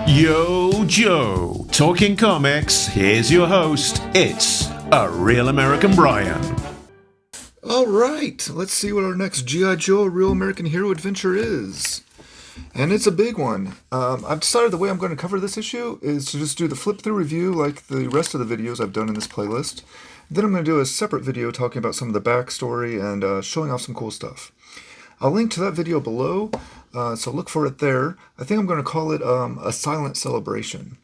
Yo, Joe. Talking comics, here's your host. It's A Real American Brian. Alright, let's see what our next G.I. Joe Real American Hero adventure is. And it's a big one. I've decided the way I'm going to cover this issue is to just do the flip-through review like the rest of the videos I've done in this playlist. Then I'm going to do a separate video talking about some of the backstory and showing off some cool stuff. I'll link to that video below, so look for it there. I think I'm going to call it a silent celebration.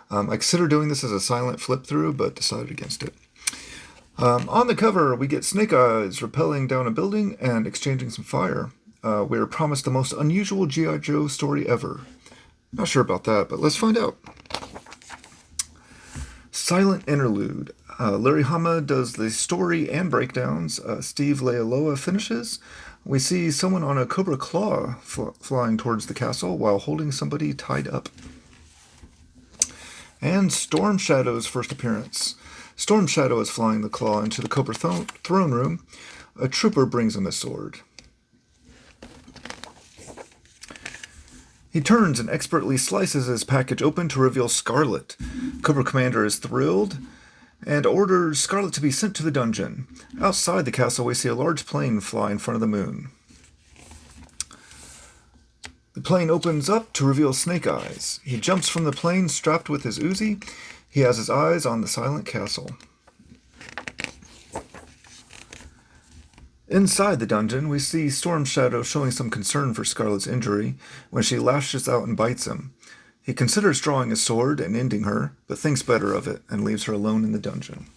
I considered doing this as a silent flip-through, but decided against it. On the cover, we get Snake Eyes rappelling down a building and exchanging some fire. We are promised the most unusual G.I. Joe story ever. Not sure about that, but let's find out. Silent interlude. Larry Hama does the story and breakdowns. Steve Leialoha finishes. We see someone on a cobra claw flying towards the castle while holding somebody tied up. And Storm Shadow's first appearance. Storm Shadow is flying the claw into the cobra throne room. A trooper brings him a sword. He turns and expertly slices his package open to reveal Scarlet. Cobra Commander is thrilled and orders Scarlet to be sent to the dungeon. Outside the castle, we see a large plane fly in front of the moon. The plane opens up to reveal Snake Eyes. He jumps from the plane strapped with his Uzi. He has his eyes on the silent castle. Inside the dungeon, we see Storm Shadow showing some concern for Scarlet's injury when she lashes out and bites him. He considers drawing a sword and ending her, but thinks better of it and leaves her alone in the dungeon.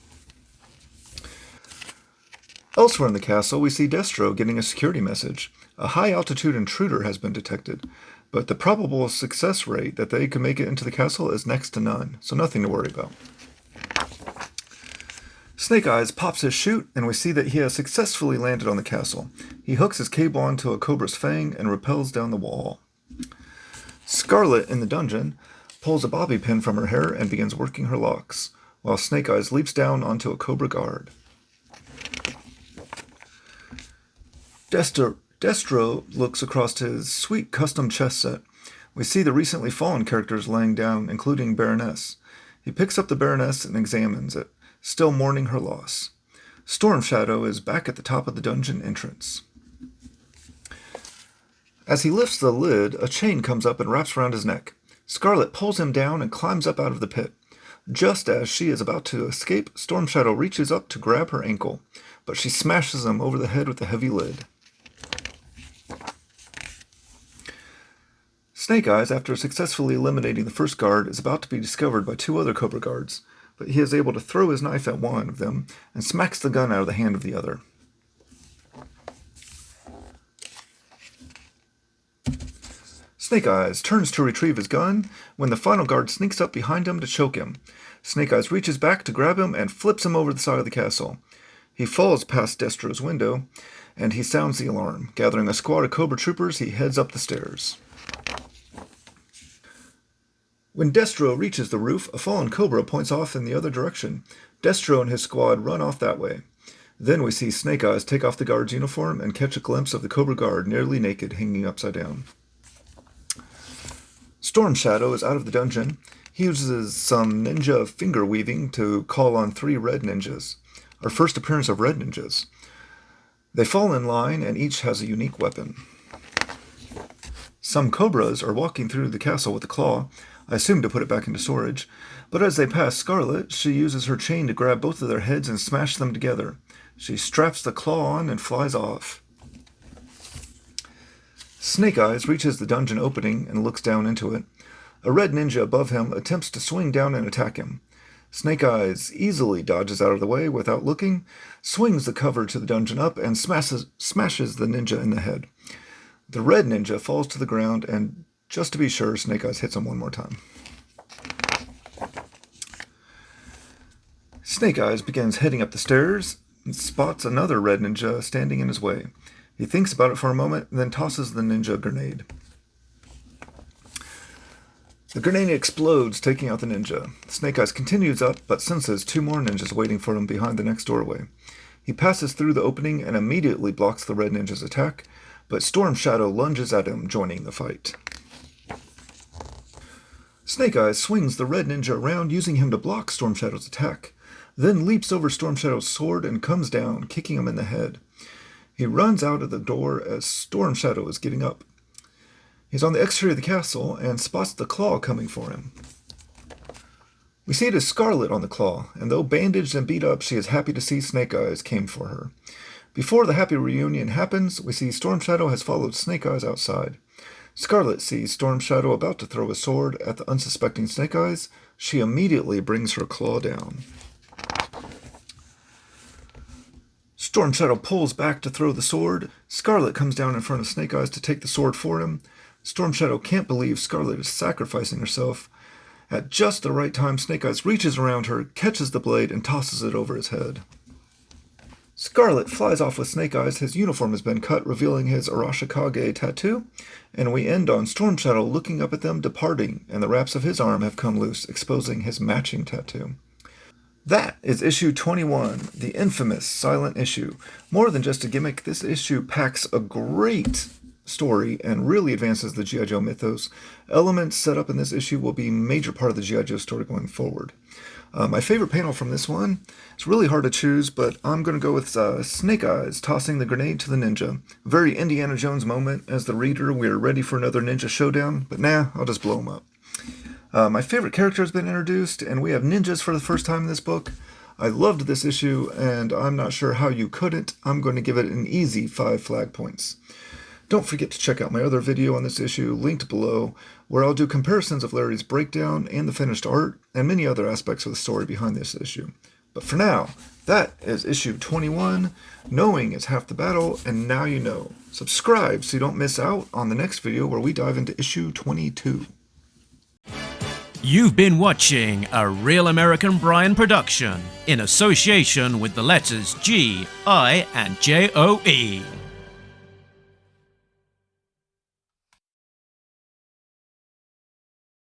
Elsewhere in the castle, we see Destro getting a security message. A high-altitude intruder has been detected, but the probable success rate that they can make it into the castle is next to none, so nothing to worry about. Snake Eyes pops his chute, and we see that he has successfully landed on the castle. He hooks his cable onto a cobra's fang and rappels down the wall. Scarlet, in the dungeon, pulls a bobby pin from her hair and begins working her locks, while Snake Eyes leaps down onto a cobra guard. Destro looks across his sweet custom chess set. We see the recently fallen characters laying down, including Baroness. He picks up the Baroness and examines it, still mourning her loss. Storm Shadow is back at the top of the dungeon entrance. As he lifts the lid, a chain comes up and wraps around his neck. Scarlet pulls him down and climbs up out of the pit. Just as she is about to escape, Storm Shadow reaches up to grab her ankle, but she smashes him over the head with the heavy lid. Snake Eyes, after successfully eliminating the first guard, is about to be discovered by two other cobra guards, but he is able to throw his knife at one of them and smacks the gun out of the hand of the other. Snake Eyes turns to retrieve his gun when the final guard sneaks up behind him to choke him. Snake Eyes reaches back to grab him and flips him over the side of the castle. He falls past Destro's window, and he sounds the alarm. Gathering a squad of Cobra troopers, he heads up the stairs. When Destro reaches the roof, a fallen Cobra points off in the other direction. Destro and his squad run off that way. Then we see Snake Eyes take off the guard's uniform and catch a glimpse of the Cobra guard nearly naked, hanging upside down. Storm Shadow is out of the dungeon. He uses some ninja finger weaving to call on 3 red ninjas. Our first appearance of red ninjas. They fall in line and each has a unique weapon. Some cobras are walking through the castle with a claw, I assume to put it back into storage, but as they pass Scarlet, she uses her chain to grab both of their heads and smash them together. She straps the claw on and flies off. Snake Eyes reaches the dungeon opening and looks down into it. A red ninja above him attempts to swing down and attack him. Snake Eyes easily dodges out of the way without looking, swings the cover to the dungeon up, and smashes the ninja in the head. The red ninja falls to the ground, and just to be sure, Snake Eyes hits him one more time. Snake Eyes begins heading up the stairs and spots another red ninja standing in his way. He thinks about it for a moment, and then tosses the ninja a grenade. The grenade explodes, taking out the ninja. Snake Eyes continues up, but senses 2 more ninjas waiting for him behind the next doorway. He passes through the opening and immediately blocks the red ninja's attack, but Storm Shadow lunges at him, joining the fight. Snake Eyes swings the red ninja around, using him to block Storm Shadow's attack, then leaps over Storm Shadow's sword and comes down, kicking him in the head. He runs out of the door as Storm Shadow is getting up. He's on the exterior of the castle and spots the claw coming for him. We see it is Scarlet on the claw, and though bandaged and beat up, she is happy to see Snake Eyes came for her. Before the happy reunion happens, we see Storm Shadow has followed Snake Eyes outside. Scarlet sees Storm Shadow about to throw a sword at the unsuspecting Snake Eyes. She immediately brings her claw down. Storm Shadow pulls back to throw the sword. Scarlet comes down in front of Snake Eyes to take the sword for him. Storm Shadow can't believe Scarlet is sacrificing herself. At just the right time, Snake Eyes reaches around her, catches the blade, and tosses it over his head. Scarlet flies off with Snake Eyes. His uniform has been cut, revealing his Arashikage tattoo, and we end on Storm Shadow looking up at them, departing, and the wraps of his arm have come loose, exposing his matching tattoo. That is issue 21, the infamous silent issue. More than just a gimmick, this issue packs a great story and really advances the G.I. Joe mythos. Elements set up in this issue will be a major part of the G.I. Joe story going forward. My favorite panel from this one, it's really hard to choose, but I'm going to go with Snake Eyes tossing the grenade to the ninja. A very Indiana Jones moment. As the reader, we are ready for another ninja showdown, but I'll just blow them up. My favorite character has been introduced, and we have ninjas for the first time in this book. I loved this issue, and I'm not sure how you couldn't. I'm going to give it an easy 5 flag points. Don't forget to check out my other video on this issue, linked below, where I'll do comparisons of Larry's breakdown and the finished art, and many other aspects of the story behind this issue. But for now, that is issue 21. Knowing is half the battle, and now you know. Subscribe so you don't miss out on the next video where we dive into issue 22. You've been watching a Real American Brian production in association with the letters G, I, and JOE.